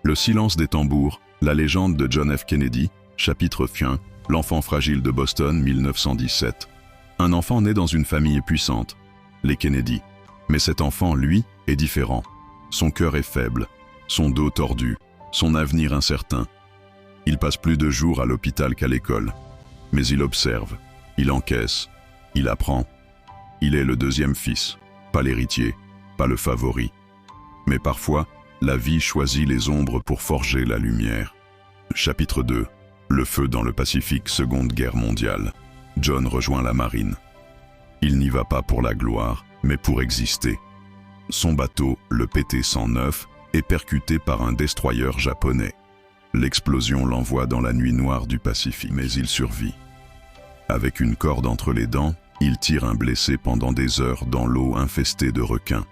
Le silence des tambours, la légende de John F. Kennedy, chapitre 1, l'enfant fragile de Boston, 1917. Un enfant né dans une famille puissante, les Kennedy. Mais cet enfant, lui, est différent. Son cœur est faible, son dos tordu, son avenir incertain. Il passe plus de jours à l'hôpital qu'à l'école. Mais il observe, il encaisse, il apprend. Il est le deuxième fils, pas l'héritier, pas le favori. Mais parfois, la vie choisit les ombres pour forger la lumière. Chapitre 2. Le feu dans le Pacifique, Seconde Guerre mondiale. John rejoint la marine. Il n'y va pas pour la gloire, mais pour exister. Son bateau, le PT-109, est percuté par un destroyer japonais. L'explosion l'envoie dans la nuit noire du Pacifique, mais il survit. Avec une corde entre les dents, il tire un blessé pendant des heures dans l'eau infestée de requins.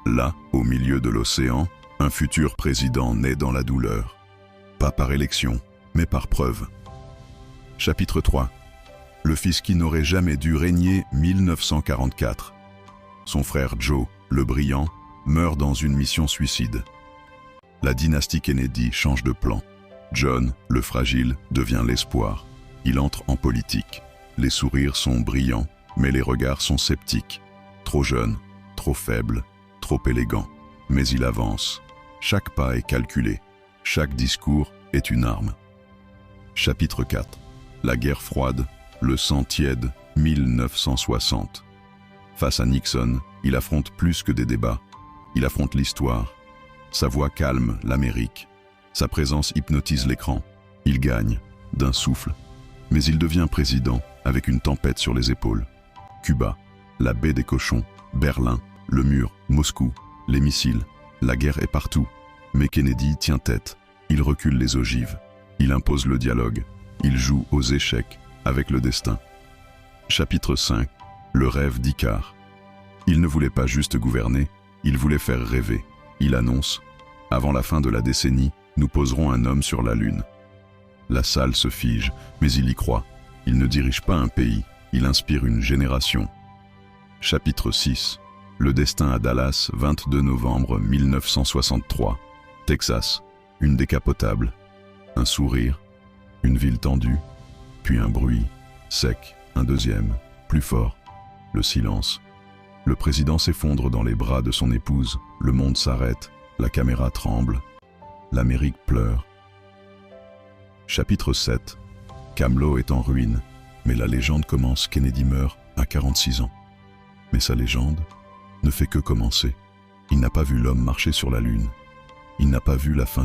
Là, au milieu de l'océan, un futur président naît dans la douleur. Pas par élection, mais par preuve. Chapitre 3. Le fils qui n'aurait jamais dû régner, 1944. Son frère Joe, le brillant, meurt dans une mission suicide. La dynastie Kennedy change de plan. John, le fragile, devient l'espoir. Il entre en politique. Les sourires sont brillants, mais les regards sont sceptiques. Trop jeune, trop faible, trop élégant. Mais il avance. Chaque pas est calculé. Chaque discours est une arme. Chapitre 4. La guerre froide, le sang tiède, 1960. Face à Nixon, il affronte plus que des débats. Il affronte l'histoire. Sa voix calme l'Amérique. Sa présence hypnotise l'écran. Il gagne, d'un souffle. Mais il devient président, avec une tempête sur les épaules. Cuba, la baie des cochons, Berlin, le mur, Moscou, les missiles. La guerre est partout. Mais Kennedy tient tête. Il recule les ogives. Il impose le dialogue. Il joue aux échecs avec le destin. Chapitre 5. Le rêve d'Icare. Il ne voulait pas juste gouverner, il voulait faire rêver. Il annonce « Avant la fin de la décennie, nous poserons un homme sur la Lune ». La salle se fige, mais il y croit. Il ne dirige pas un pays, il inspire une génération. Chapitre 6. Le destin à Dallas, 22 novembre 1963. Texas, une décapotable. Un sourire, une ville tendue, puis un bruit, sec, un deuxième, plus fort. Le silence. Le président s'effondre dans les bras de son épouse, le monde s'arrête, la caméra tremble, l'Amérique pleure. Chapitre 7. Camelot est en ruine, mais la légende commence. Kennedy meurt à 46 ans. Mais sa légende ne fait que commencer. Il n'a pas vu l'homme marcher sur la Lune. Il n'a pas vu la fin du